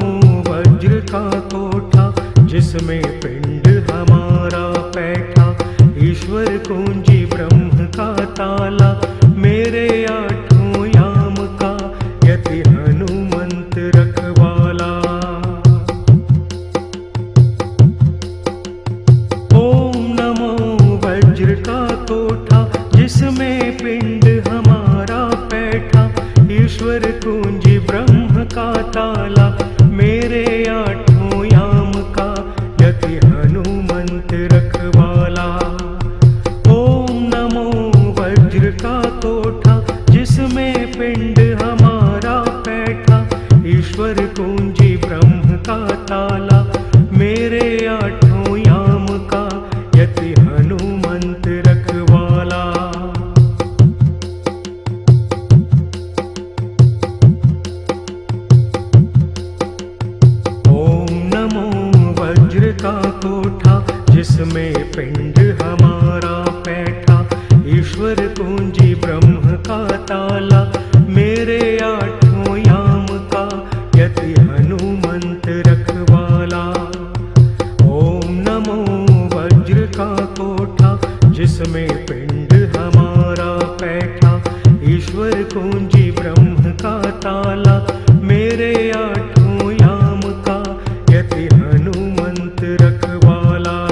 वज्र का कोठा जिसमें पिंड हमारा बैठा, ईश्वर कुंजी ब्रह्म का ताला, मेरे आठों याम का यति हनुमंत रखवाला। ओम नमो वज्र का कोठा जिसमें पिंड हमारा बैठा, ईश्वर कुंजी ब्रह्म का ताला, मेरे आठों याम का यति हनुमंत रखवाला। ओम नमो वज्र का कोठा जिसमें पिंड हमारा बैठा, ईश्वर कुंजी ब्रह्म का ताला, मेरे आठों याम का यति हनुमंत रखवाला। ओम नमो वज्र का कोठा जिसमें पिंड हमारा बैठा, ईश्वर कुंजी ब्रह्म का ताला, मेरे आठों याम का यति हनुमंत रखवाला। ओम नमो वज्र का कोठा जिसमें पिंड हमारा बैठा, ईश्वर कुंजी ब्रह्म का ताला, मेरे आठों याम का यति हनुमंत रखवाला।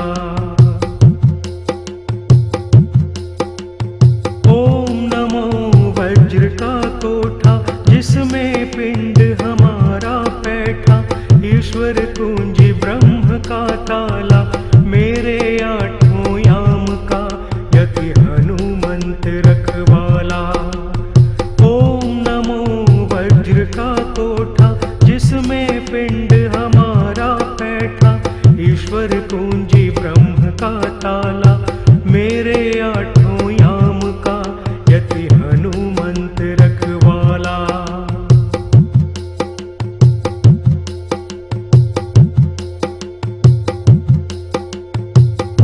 ओम नमो वज्र का कोठा जिसमें पिंड हमारा बैठा, ईश्वर कुंजी ब्रह्म का ताला, मेरे आठों याम का यति हनुमंत रखवाला। ओम नमो वज्र का कोठा जिसमें पिंड हमारा बैठा, ईश्वर कुंजी ब्रह्म का ताला, मेरे आठों याम का यति हनुमंत रखवाला।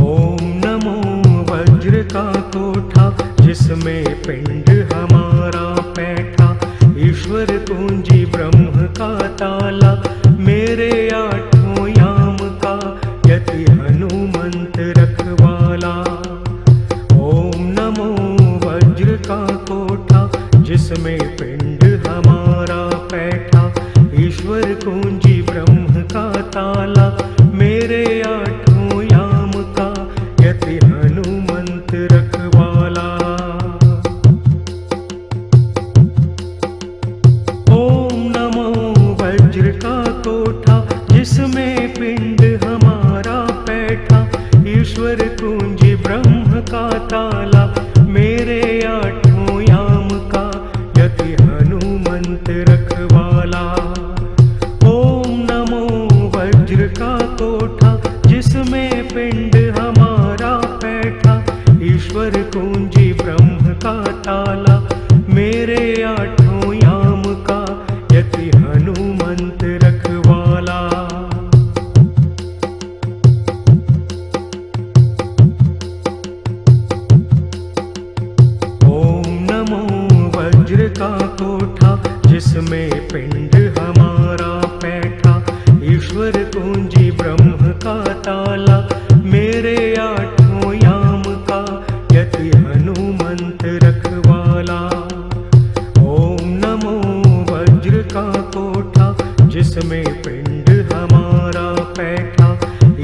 ओम नमो वज्र का कोठा जिसमें पिंड हमारा बैठा, ईश्वर कुंजी ब्रह्म का ताला, मेरे आठों याम का यति हनुमंत रखवाला। ओम नमो वज्र का कोठा जिसमें पिंड हमारा बैठा, ईश्वर कुंजी ब्रह्म का ताला, मेरे आठों याम का यति हनुमंत रखवाला। ओम नमो वज्र का कोठा जिसमें पिंड हमारा बैठा, ईश्वर कुंजी ब्रह्म का ताला, मेरे आठों याम का यति हनुमंत रखवाला। ओम नमो वज्र का कोठा जिसमें पिंड हमारा बैठा, ईश्वर कुंजी ब्रह्म का ताला, मेरे आठों याम का यति हनुमंत रखवाला। ओम नमो वज्र का कोठा जिसमें पिंड हमारा बैठा, ईश्वर कुंजी ब्रह्म का ताला, मेरे आठों याम का यति हनुमंत रखवाला। ओम नमो वज्र का कोठा जिसमें पिंड हमारा बैठा,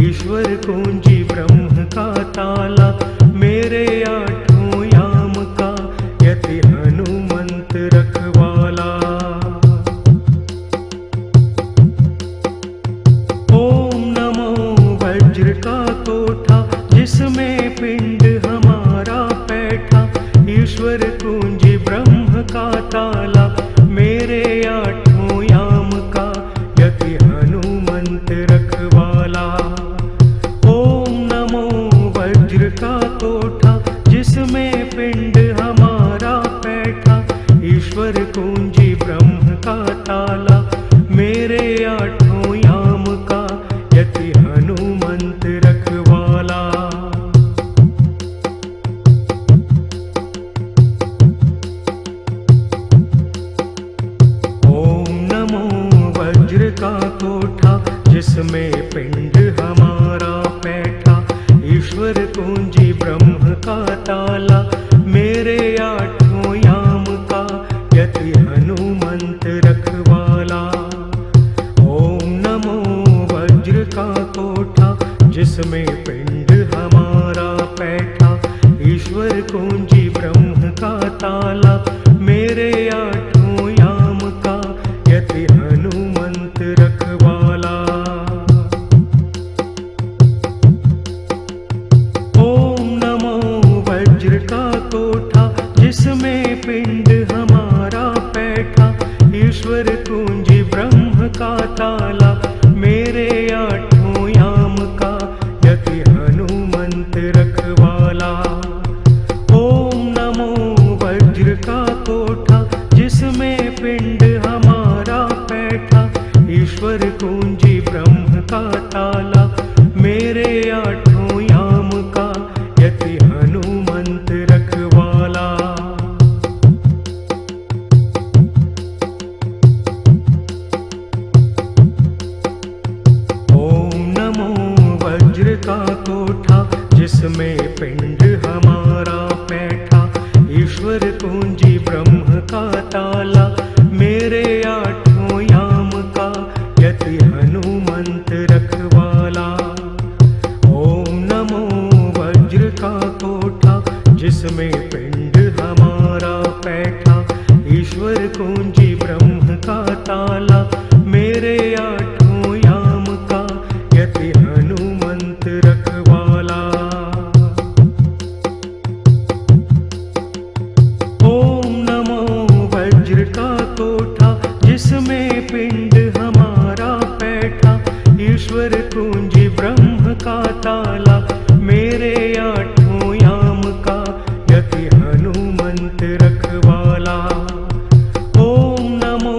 ईश्वर कुंजी ब्रह्म का ताला, मेरे आठों याम का यति हनुमंत रखवाला। ओम नमो वज्र का कोठा जिसमें पिंड हमारा बैठा, ईश्वर कुंजी ब्रह्म का ताला, मेरे आठों याम का यति हनुमंत रखवाला। ओम नमो वज्र का कोठा जिसमें पिंड हमारा बैठा, ईश्वर कुंजी ब्रह्म का ताला, जिसमें पिंड हमारा बैठा, ईश्वर कुंजी ब्रह्म का ताला, मेरे आठों याम का यति हनुमंत रखवाला। ओम नमो वज्र का कोठा, जिसमें पिंड हमारा बैठा, ईश्वर कुंजी ब्रह्म का ताला, मेरे आठों याम का यति हनुमंत रखवाला। ओम नमो वज्र का कोठा, जिसमें पिंड हमारा बैठा, ईश्वर कुंजी ब्रह्म का ताला, मेरे आठों याम का यति हनुमंत रखवाला। ओम नमो वज्र का कोठा, जिसमें पिंड हमारा बैठा, ईश्वर कुंजी ब्रह्म का ताला, मेरे आठों याम का यति हनुमंत रखवाला। ओम नमो वज्र का कोठा, जिसमें पिंड हमारा बैठा, ईश्वर कुंजी ब्रह्म का ताला, मेरे आठों याम का यति हनुमंत रखवाला। ओम नमो वज्र का कोठा, जिसमें पिंड हमारा बैठा, ईश्वर कुंजी ब्रह्म का ताला, मेरे आठों याम का यति हनुमंत रखवाला। ओम नमो वज्र का कोठा, जिसमें पिंड हमारा बैठा, ईश्वर कुंजी ब्रह्म का ताला, मेरे आठों याम का यति हनुमंत रखवाला। ओम नमो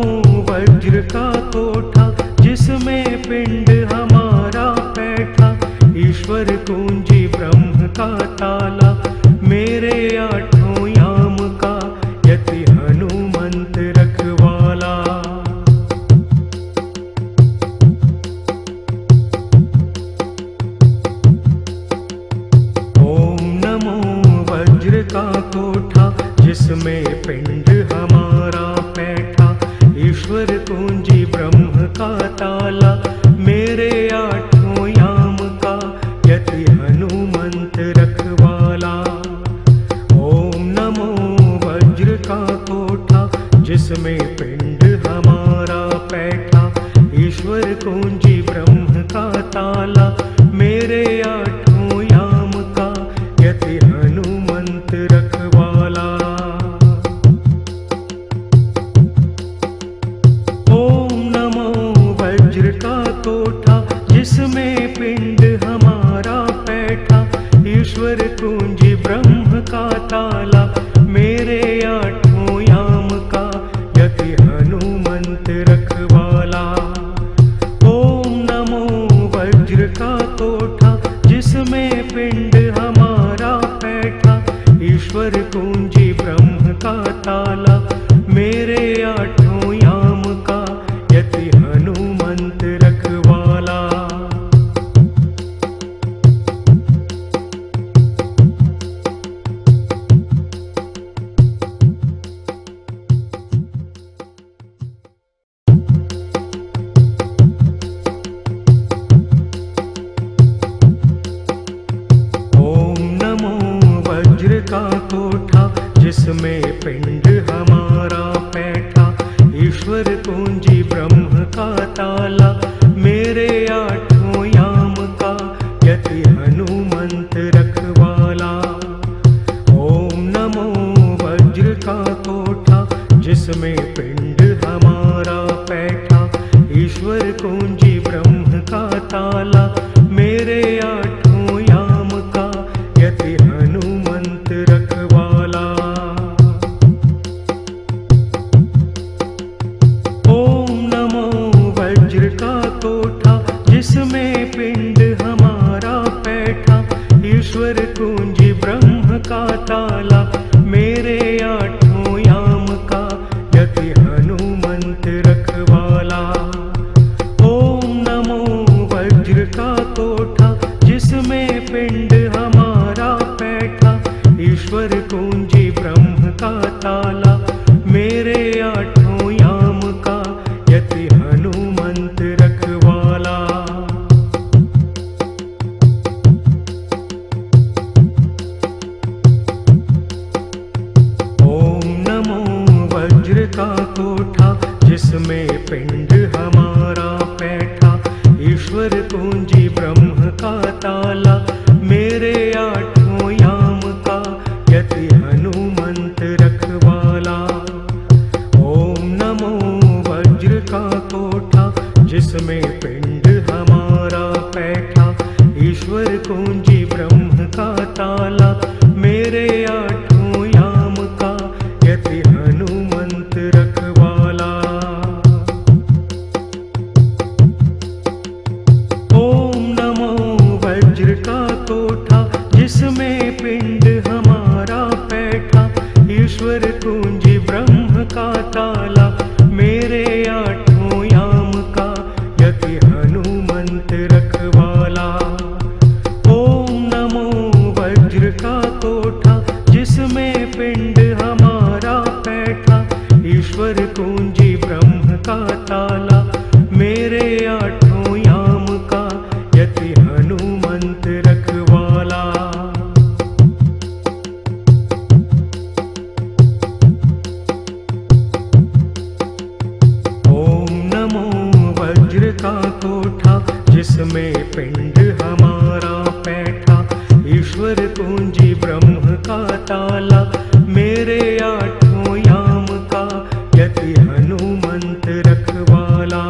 वज्र का कोठा, जिसमें पिंड हमारा बैठा, ईश्वर कुंजी ब्रह्म का ताला, मेरे आठों याम का यति हनुमंत रखवाला। ओम नमो वज्र का कोठा, जिसमें पिंड हमारा बैठा, ईश्वर कुंजी ब्रह्म का ताला, मेरे आठों याम का यति हनुमंत रखवाला। ओम नमो वज्र का कोठा, जिसमें पिंड हमारा बैठा, ईश्वर कुंजी ब्रह्म का ताला, मेरे आठों याम का यति हनुमंत रखवाला। ओम नमो वज्र का कोठा, जिसमें पिंड हमारा बैठा, ईश्वर कुंजी ब्रह्म का ताला, मेरे आठों याम का यति हनुमंत रखवाला। ओम नमो वज्र का कोठा, जिसमें पिंड हमारा बैठा, ईश्वर कुंजी ब्रह्म का ताला, मेरे आठों याम का यति हनुमंत रखवाला। ओम नमो वज्र का कोठा, जिसमें पिंड हमारा बैठा, ईश्वर कुंजी ब्रह्म का ताला, मेरे आठों याम का यति हनुमंत रखवाला। ओम नमो वज्र का कोठा, जिसमें पिंड हमारा बैठा, ईश्वर कुंजी ब्रह्म का ताला, मेरे आठों याम का यति हनुमंत रखवाला। ओम नमो वज्र का कोठा, जिसमें पिंड हमारा बैठा, ईश्वर कुंजी ब्रह्म का ताला, मेरे आठों याम का यति हनुमंत रखवाला। ओम नमो कोठा जिसमें पिंड हमारा बैठा, ईश्वर कुंजी ब्रह्म का ताला, मेरे आठों याम का यति हनुमंत रखवाला। ओम नमो वज्र का कोठा जिसमें पिंड हमारा बैठा, ईश्वर कुंजी ब्रह्म का ताला, मेरे आठों याम का यति हनुमंत रखवाला। ओम नमो वज्र का कोठा जिसमें पिंड हमारा बैठा, ईश्वर कुंजी ब्रह्म का ताला, मेरे आठों याम का यति हनुमंत रखवाला। ओम नमो वज्र का कोठा जिसमें पिंड हमारा बैठा, ईश्वर कुंजी ब्रह्म का ताला, मेरे आठों याम का यति हनुमंत रखवाला। ओम नमो वज्र का कोठा जिसमें पिंड हमारा बैठा, ईश्वर कुंजी ब्रह्म का ताला, मेरे आठों याम का यति हनुमंत रखवाला।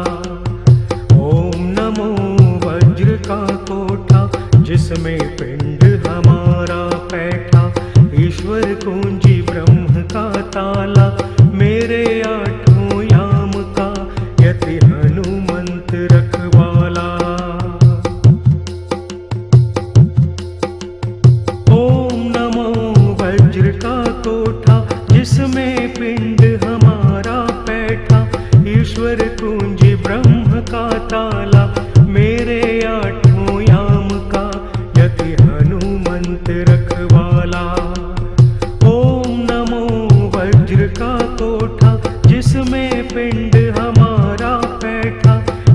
ओम नमो वज्र का कोठा जिसमें पिंड हमारा बैठा, ईश्वर कुंजी ब्रह्म का ताला, मेरे आठों याम का यति हनुमंत रखवाला। ओम नमो वज्र का कोठा जिसमें पिंड हमारा बैठा, ईश्वर कुंजी ब्रह्म का ताला, मेरे आठों याम का यति हनुमंत रखवाला। ओम नमो वज्र का कोठा जिसमें पिंड हमारा बैठा,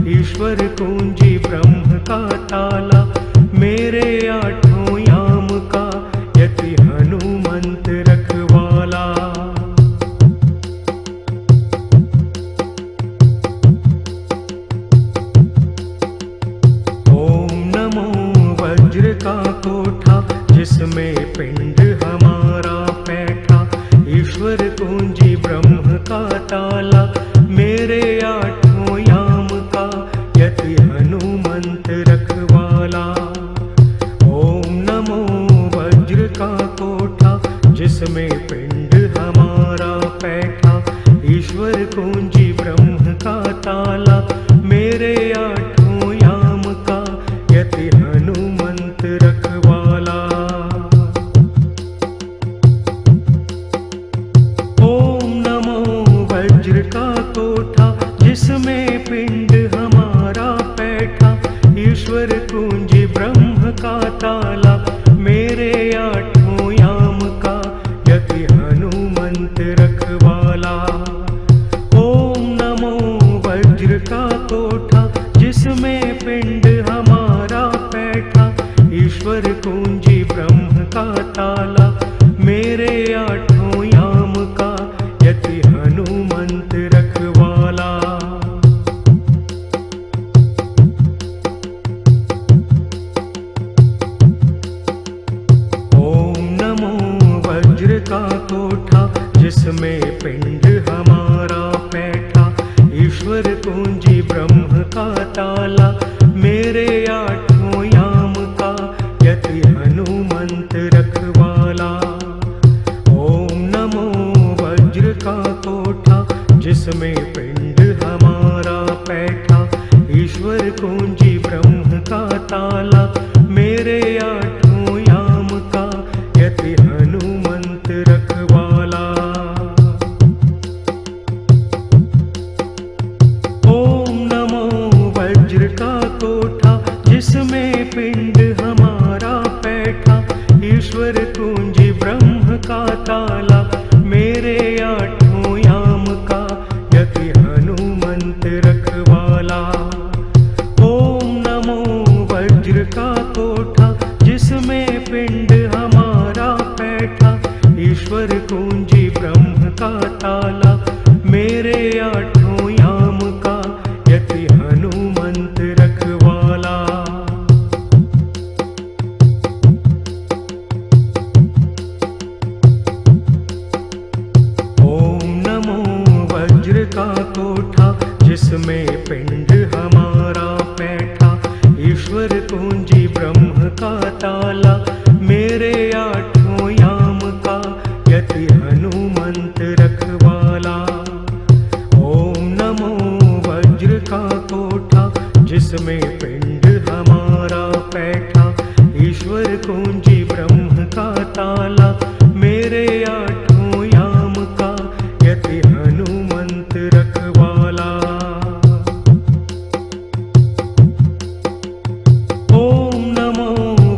ईश्वर कुंजी ब्रह्म का ताला, मेरे आठों याम का यति हनुमंत रखवाला। ओम नमो वज्र का कोठा जिसमें पिंड हमारा बैठा, ईश्वर कुंजी ब्रह्म का ताला, मेरे आठों याम का यति हनुमंत रखवाला। ओम नमो वज्र का कोठा जिसमें पिंड हमारा बैठा, ईश्वर कुंजी ब्रह्म का ताला, मेरे आठों याम का यति हनुमंत रखवाला। ओम नमो वज्र का कोठा जिसमें पिंड हमारा बैठा, ईश्वर कुंजी ब्रह्म का ताला, मेरे आठों याम का यति हनुमंत रखवाला। ओम नमो वज्र का कोठा जिसमें पिंड हमारा बैठा, ईश्वर कुंजी ब्रह्म का ताला, मेरे आठों याम का यति हनुमंत रखवाला। ओम नमो वज्र का कोठा जिसमें पिंड हमारा बैठा, ईश्वर कुंजी ब्रह्म का ताला, मेरे आठों याम का यति हनुमंत रखवाला। ओम नमो वज्र का कोठा जिसमें पिंड हमारा बैठा, ईश्वर कुंजी ब्रह्म का ताला, मेरे आठों याम का यति हनुमंत रखवाला। ओम नमो वज्र का कोठा जिसमें पिंड हमारा बैठा, ईश्वर कुंजी ब्रह्म का ताला, मेरे आठों याम का यति हनुमंत रखवाला। ओम नमो वज्र का कोठा कोठा जिसमें पिंड हमारा बैठा, ईश्वर कुंजी ब्रह्म का ताला, मेरे आठों याम का यति हनुमंत रखवाला। ओम नमो वज्र का कोठा जिसमें पिंड हमारा बैठा, ईश्वर कुंजी ब्रह्म का ताला, मेरे आठों याम का यति हनुमंत रखवाला। ओम नमो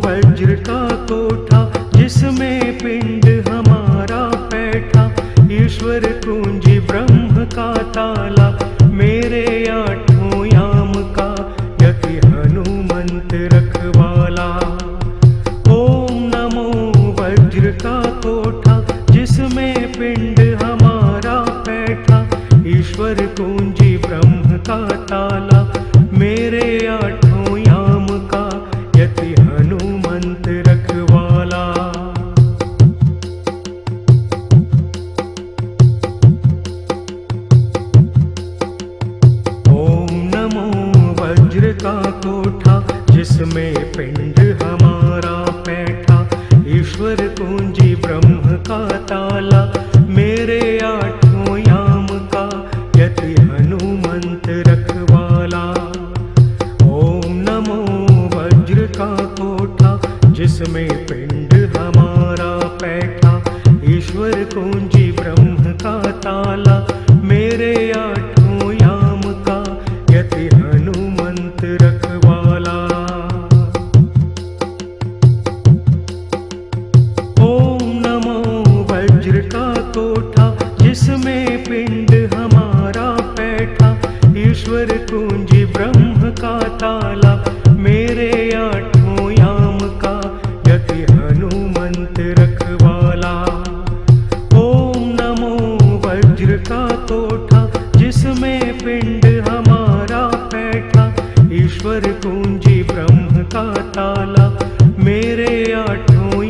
वज्र का कोठा जिसमें पिंड हमारा बैठा, ईश्वर कुंजी ब्रह्म का ताला, मेरे आठों याम का यति हनुमंत रखवाला। ओम नमो वज्र का कोठा जिसमें पिंड हमारा बैठा, ईश्वर कुंजी ब्रह्म का ताला, मेरे आठों याम का यति हनुमंत रखवाला। ओम नमो वज्र का कोठा जिसमें पिंड हमारा बैठा, ईश्वर कुंजी ब्रह्म का ताला, मेरे आठों याम का यति हनुमंत रखवाला। ओम नमो वज्र का कोठा जिसमें पिंड हमारा बैठा, ईश्वर कुंजी ब्रह्म का ताला, मेरे आठों याम का यति हनुमंत रखवाला। ओम नमो वज्र का कोठा जिसमें पिंड हमारा बैठा, ईश्वर कुंजी ब्रह्म का ताला, मेरे आठों याम का यति हनुमंत रखवाला। ओम नमो वज्र का कोठा जिसमें पिंड हमारा बैठा, ईश्वर कुंजी ब्रह्म का ताला, मेरे आठों